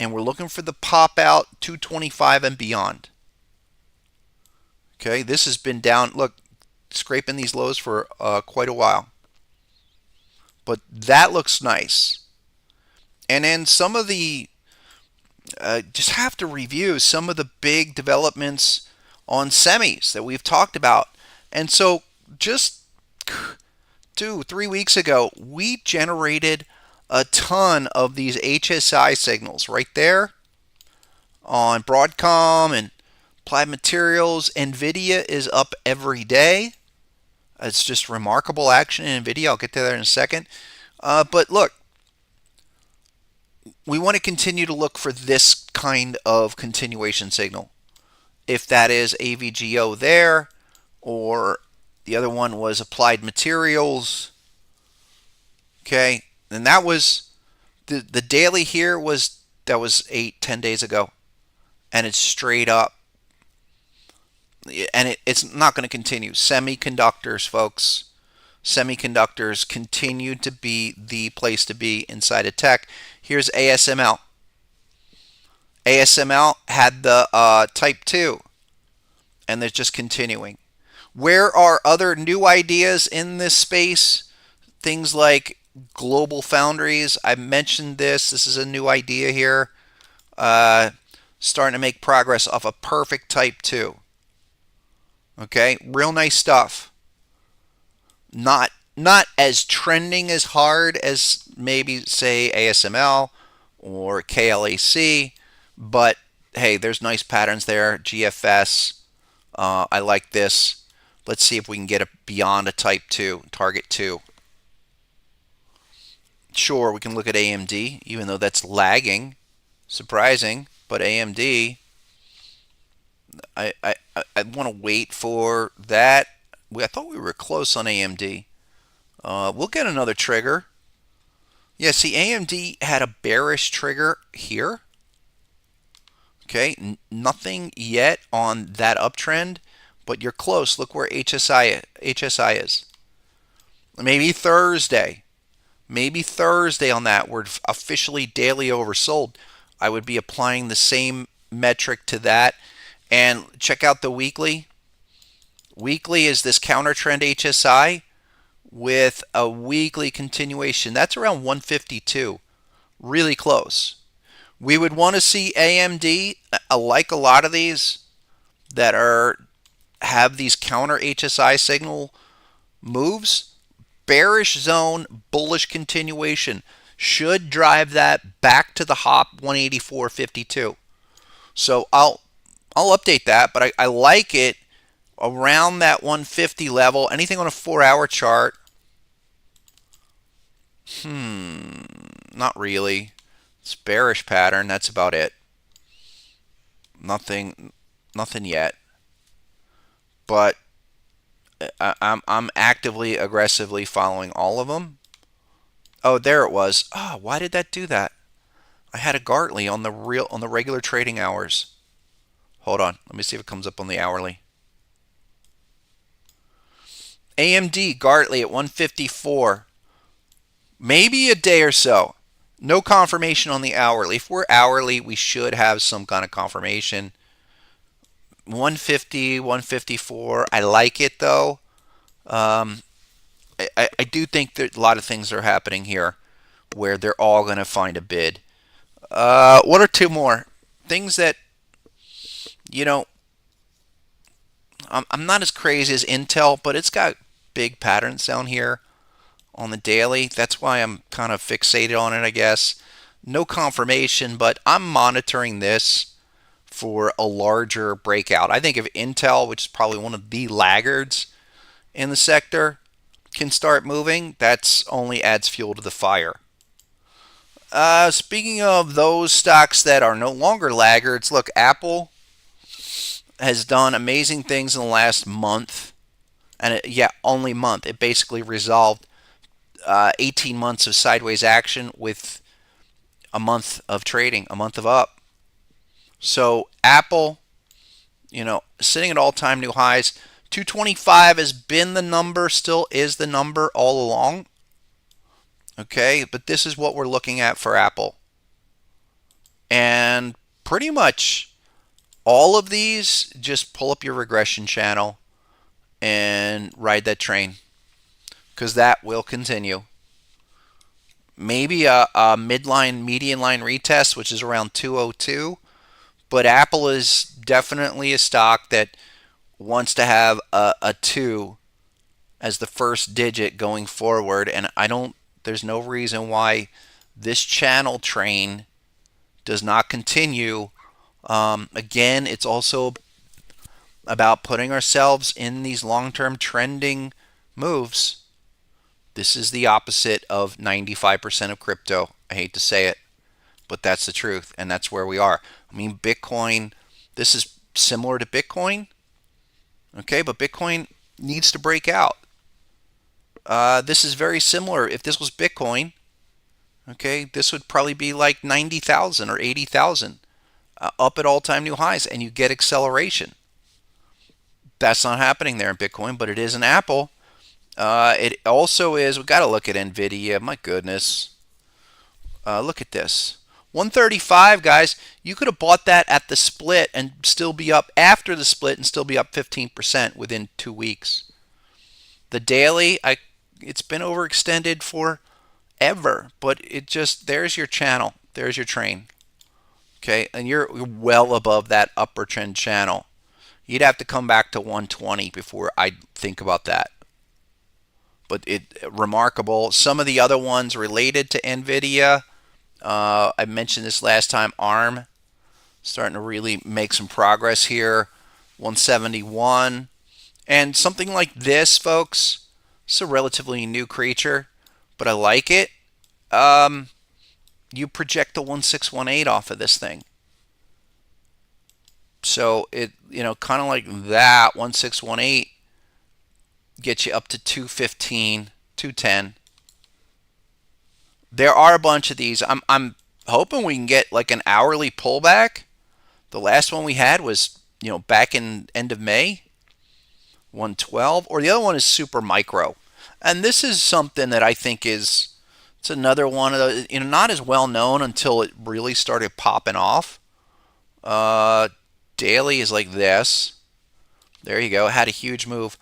and we're looking for the pop out 225 and beyond. Okay, this has been down. Look, scraping these lows for quite a while, but that looks nice. And then some of the just have to review some of the big developments on semis that we've talked about. And so just 2-3 weeks ago, we generated a ton of these HSI signals right there on Broadcom and Applied Materials. NVIDIA is up every day. It's just remarkable action in NVIDIA. I'll get to that in a second. But look, we want to continue to look for this kind of continuation signal. If that is AVGO there, or the other one was Applied Materials, okay, and that was the daily here was that was 8-10 days ago, and it's straight up, and it's not going to continue. Semiconductors, folks. Semiconductors continue to be the place to be inside of tech. Here's ASML. ASML had the type 2, and they're just continuing. Where are other new ideas in this space? Things like global foundries. I mentioned this. This is a new idea here. Starting to make progress off a perfect type 2. Okay, real nice stuff. Not as trending as hard as maybe say ASML or KLAC, but hey, there's nice patterns there. GFS, I like this. Let's see if we can get it beyond a type 2, target 2. Sure, we can look at AMD, even though that's lagging. Surprising, but AMD, I want to wait for that. I thought we were close on AMD. We'll get another trigger. Yeah, see, AMD had a bearish trigger here. Okay, nothing yet on that uptrend, but you're close. Look where HSI is. Maybe Thursday. Maybe Thursday on that. We're officially daily oversold. I would be applying the same metric to that. And check out the weekly. Weekly is this counter trend HSI with a weekly continuation. That's around 152. Really close. We would want to see AMD, like a lot of these that have these counter HSI signal moves, bearish zone, bullish continuation should drive that back to the hop 184.52. So I'll update that, but I like it around that 150 level. Anything on a 4-hour chart? Not really. It's bearish pattern. That's about it. Nothing yet. But I'm actively, aggressively following all of them. Oh, there it was. Oh, why did that do that? I had a Gartley on the regular trading hours. Hold on. Let me see if it comes up on the hourly. AMD Gartley at 154. Maybe a day or so. No confirmation on the hourly. If we're hourly, we should have some kind of confirmation. 150, 154. I like it though. I do think that a lot of things are happening here where they're all going to find a bid. One or two more things that, you know, I'm not as crazy as Intel, but it's got big patterns down here on the daily. That's why I'm kind of fixated on it, I guess. No confirmation, but I'm monitoring this for a larger breakout. I think if Intel, which is probably one of the laggards in the sector, can start moving, that's only adds fuel to the fire. Speaking of those stocks that are no longer laggards, look, Apple has done amazing things in the last month. And only month. It basically resolved 18 months of sideways action with a month of trading, a month of up. So Apple, sitting at all-time new highs. 225 has been the number, still is the number all along. Okay, but this is what we're looking at for Apple. And pretty much all of these, just pull up your regression channel and ride that train, because that will continue. Maybe a midline, median line retest, which is around 202. But Apple is definitely a stock that wants to have a 2 as the first digit going forward. And there's no reason why this channel train does not continue. Again, it's also about putting ourselves in these long-term trending moves. This is the opposite of 95% of crypto. I hate to say it, but that's the truth, and that's where we are. I mean, Bitcoin, this is similar to Bitcoin, okay, but Bitcoin needs to break out. This is very similar. If this was Bitcoin, okay, this would probably be like 90,000 or 80,000 up at all-time new highs, and you get acceleration. That's not happening there in Bitcoin, but it is in Apple. It also is, we've got to look at NVIDIA. My goodness. Look at this. 135, guys. You could have bought that at the split and still be up after the split and still be up 15% within 2 weeks. The daily, it's been overextended forever, but it just, there's your channel. There's your train. Okay, and you're well above that upper trend channel. You'd have to come back to 120 before I'd think about that. But remarkable. Some of the other ones related to NVIDIA, I mentioned this last time, ARM, starting to really make some progress here. 171. And something like this, folks, it's a relatively new creature, but I like it. You project the 1618 off of this thing. So it, kind of like that, 1618 gets you up to 215, 210. There are a bunch of these. I'm hoping we can get like an hourly pullback. The last one we had was, back in end of May, 112. Or the other one is super micro. And this is something that I think it's another one of those, not as well known until it really started popping off. Daily is like this. There you go. Had a huge move.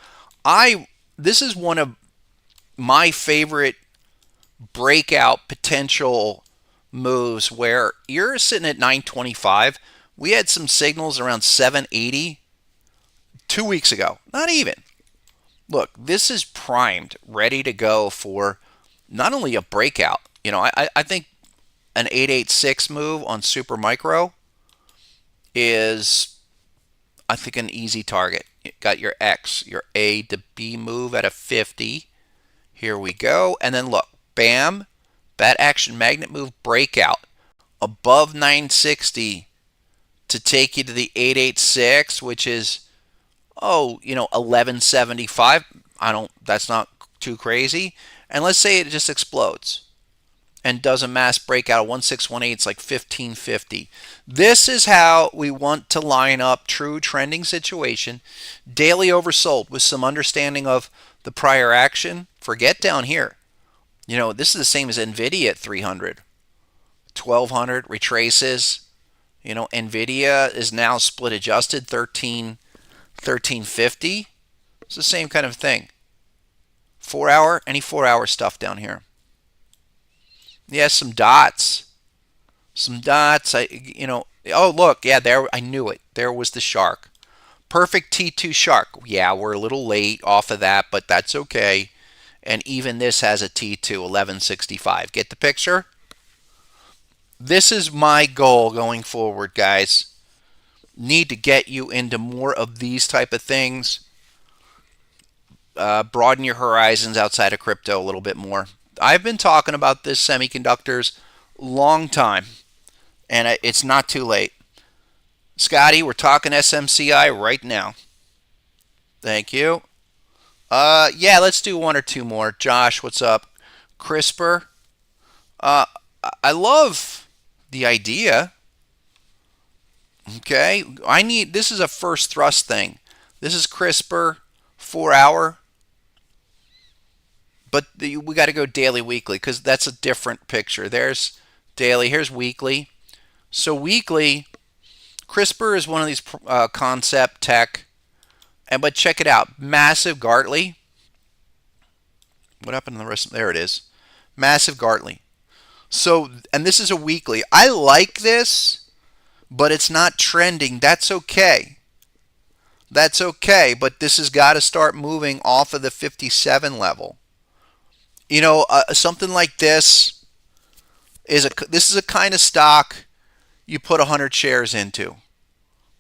This is one of my favorite breakout potential moves where you're sitting at 925. We had some signals around 780 2 weeks ago. Not even. Look, this is primed, ready to go for not only a breakout. I think an 886 move on super micro is, I think, an easy target. You got your X, your A to B move at a 50. Here we go. And then look, bam, bat action magnet move breakout above 960 to take you to the 886, which is, 1175. That's not too crazy. And let's say it just explodes and does a mass breakout of 1618, it's like 1550. This is how we want to line up true trending situation. Daily oversold with some understanding of the prior action. Forget down here. This is the same as NVIDIA at 300. 1200 retraces. NVIDIA is now split adjusted 1350. It's the same kind of thing. 4 hour, any 4 hour stuff down here. Yeah, some dots. Some dots. Oh, look. Yeah, there. I knew it. There was the shark. Perfect T2 shark. Yeah, we're a little late off of that, but that's okay. And even this has a T2, 1165. Get the picture? This is my goal going forward, guys. Need to get you into more of these type of things. Broaden your horizons outside of crypto a little bit more. I've been talking about this semiconductors long time, and it's not too late. Scotty, we're talking SMCI right now. Thank you. Yeah, let's do one or two more. Josh, what's up? CRISPR. I love the idea. Okay, this is a first thrust thing. This is CRISPR, 4 hour. But we got to go daily, weekly, because that's a different picture. There's daily. Here's weekly. So weekly, CRISPR is one of these concept tech. But check it out. Massive Gartley. What happened to the rest? There it is. Massive Gartley. So, and this is a weekly. I like this, but it's not trending. That's okay. That's okay. But this has got to start moving off of the 57 level. Something like this is a kind of stock you put 100 shares into,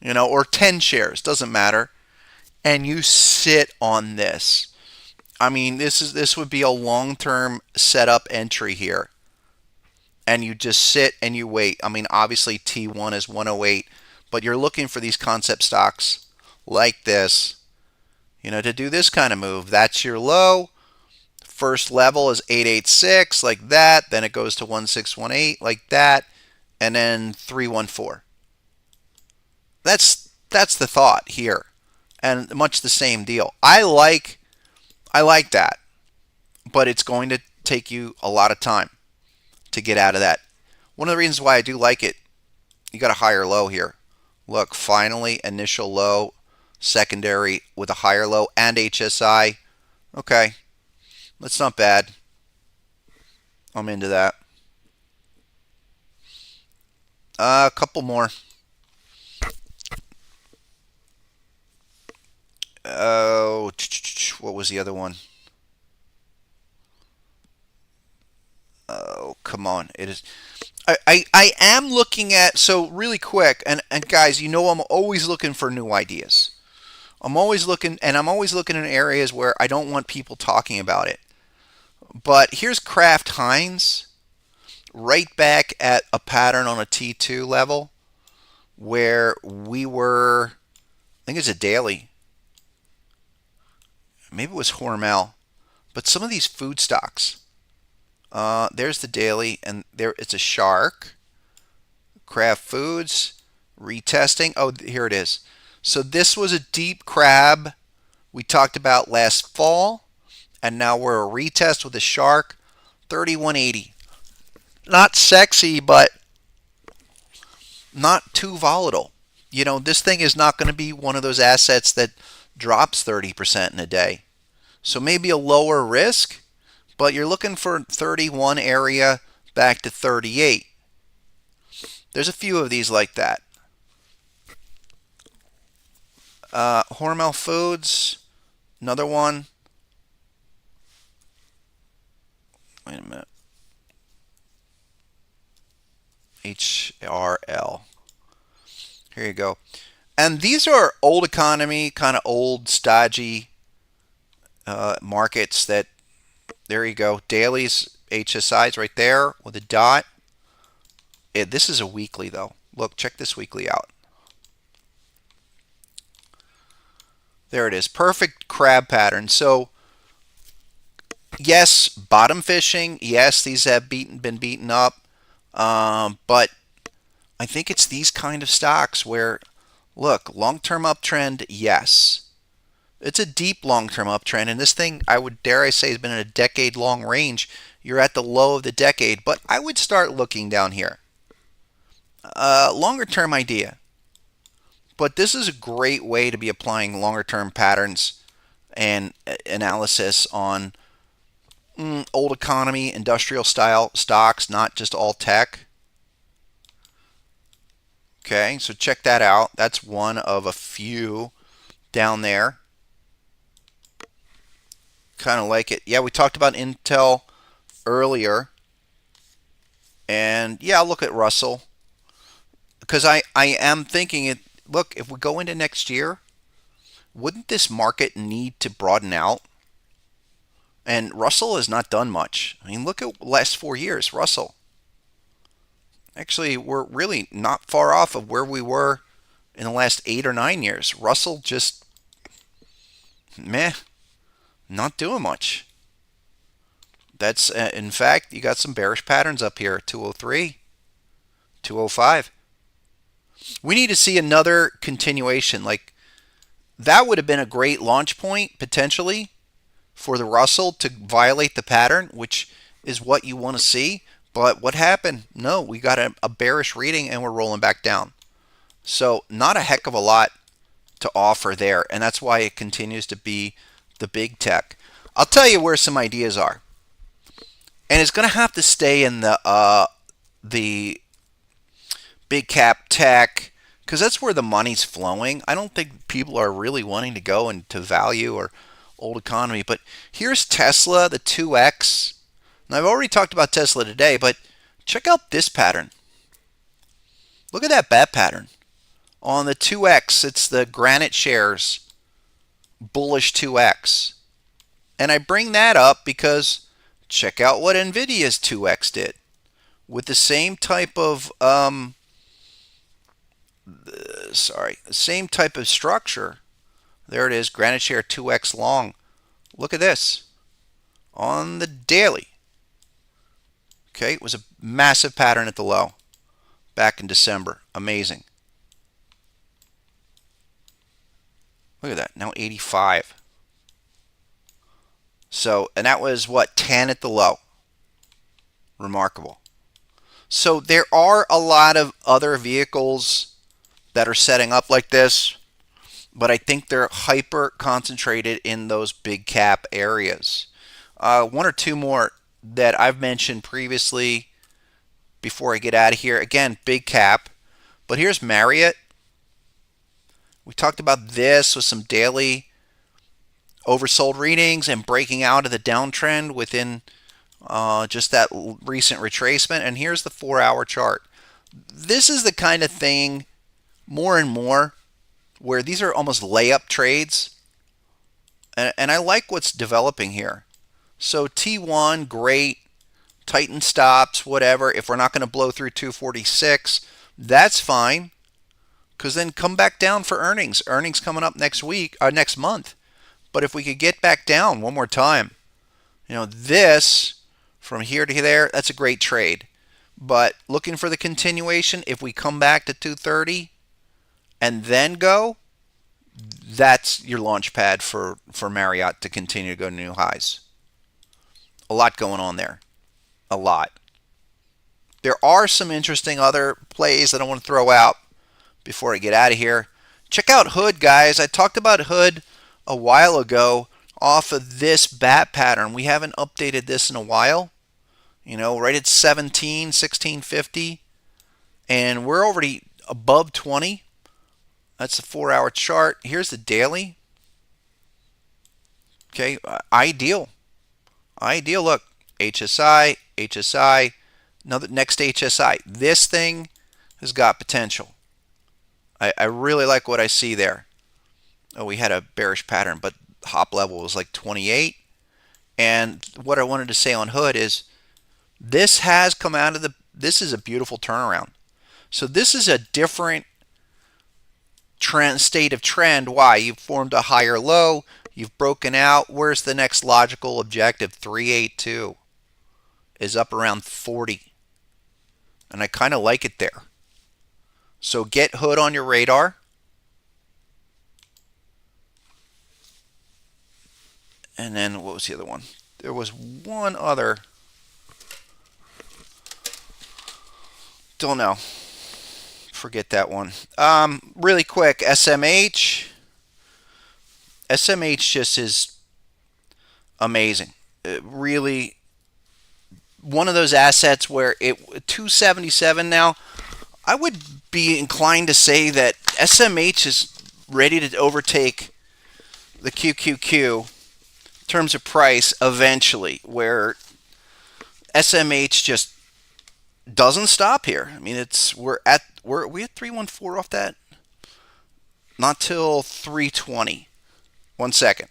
or 10 shares, doesn't matter, and you sit on this. I mean, this would be a long-term setup entry here, and you just sit and you wait. I mean, obviously T1 is 108, but you're looking for these concept stocks like this, to do this kind of move. That's your low. First level is 886 like that, then it goes to 1618 like that, and then 314. That's the thought here, and much the same deal. I like that, but it's going to take you a lot of time to get out of that. One of the reasons why I do like it, you got a higher low here. Look, finally, initial low, secondary with a higher low and HSI. Okay, that's not bad. I'm into that. A couple more. Oh, what was the other one? Oh, come on. It is. I am looking at, so really quick, and guys, I'm always looking for new ideas. I'm always looking, and I'm always looking in areas where I don't want people talking about it. But here's Kraft Heinz, right back at a pattern on a T2 level where we were, I think it's a daily. Maybe it was Hormel. But some of these food stocks, there's the daily, and there it's a shark. Kraft Foods, retesting. Oh, here it is. So this was a deep crab we talked about last fall, and now we're a retest with a shark, 3180. Not sexy, but not too volatile. This thing is not going to be one of those assets that drops 30% in a day. So maybe a lower risk, but you're looking for 31 area back to 38. There's a few of these like that. Hormel Foods, another one. Wait a minute. HRL. Here you go. And these are old economy, kind of old, stodgy markets that, there you go. Dailies, HSIs right there with a dot. This is a weekly though. Look, check this weekly out. There it is. Perfect crab pattern. So, yes, bottom fishing. Yes, these have been beaten up. But I think it's these kind of stocks where, look, long-term uptrend, yes. It's a deep long-term uptrend, and this thing, I would dare I say, has been in a decade-long range. You're at the low of the decade, but I would start looking down here. Longer-term idea. But this is a great way to be applying longer-term patterns and analysis on old economy, industrial style stocks, not just all tech. Okay, so check that out. That's one of a few down there. Kind of like it. Yeah, we talked about Intel earlier. And yeah, I'll look at Russell. Because I am thinking, look, if we go into next year, wouldn't this market need to broaden out? And Russell has not done much. I mean, look at the last 4 years, Russell. Actually, we're really not far off of where we were in the last 8 or 9 years. Russell just, meh, not doing much. That's, in fact, you got some bearish patterns up here, 203, 205. We need to see another continuation. Like, that would have been a great launch point, potentially, for the Russell to violate the pattern, which is what you want to see. But what happened? No, we got a bearish reading and we're rolling back down. So not a heck of a lot to offer there. And that's why it continues to be the big tech. I'll tell you where some ideas are. And it's going to have to stay in the big cap tech, because that's where the money's flowing. I don't think people are really wanting to go into value or old economy. But here's Tesla, the 2X. Now, I've already talked about Tesla today, but check out this pattern. Look at that bat pattern. On the 2X, it's the Granite shares, bullish 2X. And I bring that up because check out what Nvidia's 2x did with the same type of same type of structure. There it is, granite share 2x long. Look at this on the daily. Okay, it was a massive pattern at the low back in December. Amazing. Look at that, now 85. So, and that was what, 10 at the low. Remarkable. So there are a lot of other vehicles that are setting up like this, but I think they're hyper concentrated in those big cap areas. One or two more that I've mentioned previously before I get out of here. Again, big cap, but here's Marriott. We talked about this with some daily oversold readings and breaking out of the downtrend within just that recent retracement. And here's the 4-hour chart. This is the kind of thing more and more where these are almost layup trades. And I like what's developing here. So T1, great. Tighten stops, whatever. If we're not going to blow through 246, that's fine. Because then come back down for earnings. Earnings coming up next week, next month. But if we could get back down one more time, this from here to there, that's a great trade. But looking for the continuation, if we come back to 230 and then go, that's your launch pad for Marriott to continue to go to new highs. A lot going on there. A lot. There are some interesting other plays that I want to throw out before I get out of here. Check out Hood, guys. I talked about Hood a while ago off of this bat pattern. We haven't updated this in a while. Right at 1650. And we're already above 20. That's the 4-hour chart. Here's the daily. Okay, ideal. Ideal. Look, HSI, HSI, another next HSI. This thing has got potential. I really like what I see there. Oh, we had a bearish pattern, but hop level was like 28. And what I wanted to say on Hood is this has come out of this is a beautiful turnaround. So this is a different state of trend. Why? You've formed a higher low. You've broken out. Where's the next logical objective? 382 is up around 40. And I kind of like it there. So get Hood on your radar. And then what was the other one? There was one other. Don't know. Forget that one. Really quick, SMH. SMH just is amazing. Really one of those assets where 277 now. I would be inclined to say that SMH is ready to overtake the QQQ in terms of price eventually, where SMH just doesn't stop here. I mean, we're at 314 off that? Not till 320. 1 second.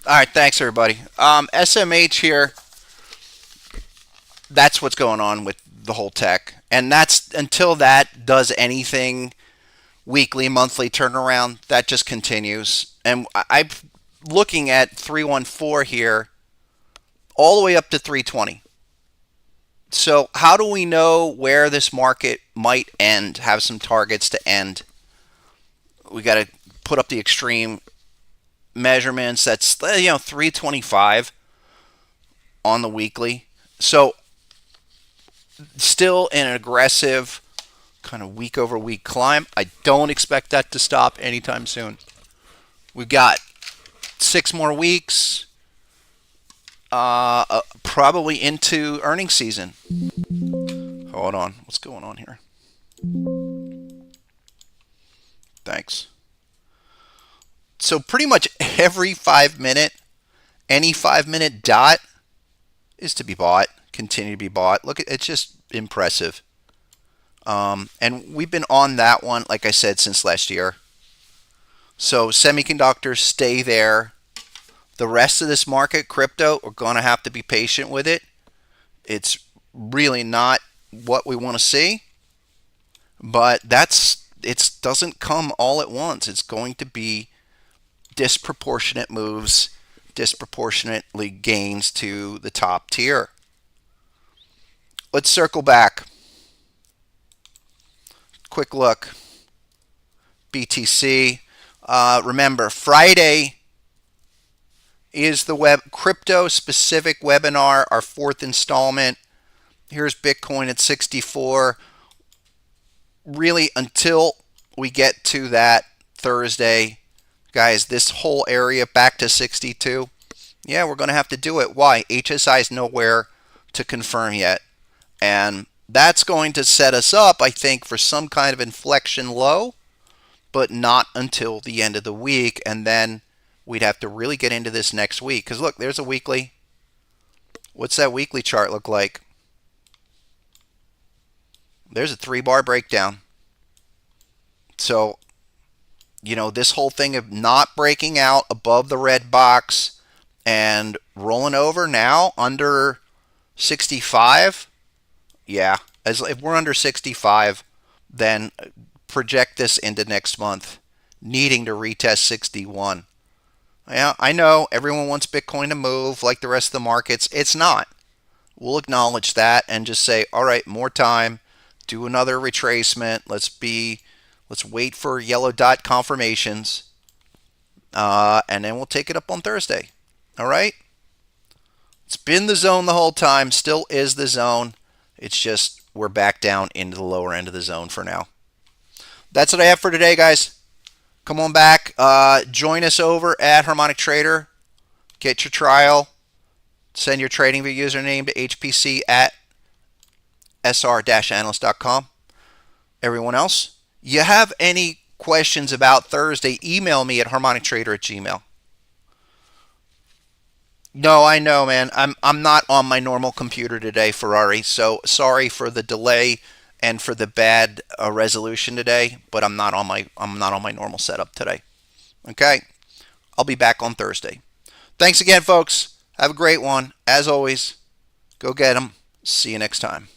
All right, thanks everybody. SMH here. That's what's going on with the whole tech, and that's until that does anything weekly, monthly turnaround. That just continues, and I'm looking at 314 here, all the way up to 320. So how do we know where this market might end? Have some targets to end. We got to put up the extreme measurements. That's 325 on the weekly. So still an aggressive kind of week over week climb. I don't expect that to stop anytime soon. We've got 6 more weeks, probably into earnings season. Hold on, what's going on here? Thanks. So pretty much every 5 minute, any 5 minute dot is to be bought, continue to be bought. Look, it's just impressive. And we've been on that one, like I said, since last year. So semiconductors stay there. The rest of this market, crypto, we're going to have to be patient with it. It's really not what we want to see, but it doesn't come all at once. It's going to be disproportionate moves, disproportionately gains to the top tier. Let's circle back. Quick look. BTC. Remember, Friday is the crypto specific webinar, our 4th installment. Here's Bitcoin at 64. Really, until we get to that Thursday, guys, this whole area back to 62. Yeah, we're going to have to do it. Why? HSI is nowhere to confirm yet. And that's going to set us up, I think, for some kind of inflection low, but not until the end of the week. And then we'd have to really get into this next week. Because look, there's a weekly. What's that weekly chart look like? There's a 3-bar breakdown. So, this whole thing of not breaking out above the red box and rolling over now under 65. Yeah, if we're under 65, then project this into next month, needing to retest 61. Yeah, I know everyone wants Bitcoin to move like the rest of the markets. It's not. We'll acknowledge that and just say, all right, more time, do another retracement. Let's wait for yellow dot confirmations, and then we'll take it up on Thursday. All right? It's been the zone the whole time, still is the zone. It's just we're back down into the lower end of the zone for now. That's what I have for today, guys. Come on back. Join us over at Harmonic Trader. Get your trial. Send your TradingView username to hpc at sr-analyst.com. Everyone else, you have any questions about Thursday, email me at harmonictrader@gmail.com. No, I know, man. I'm not on my normal computer today, Ferrari. So sorry for the delay and for the bad resolution today, but I'm not on my normal setup today. Okay? I'll be back on Thursday. Thanks again, folks. Have a great one. As always, go get 'em. See you next time.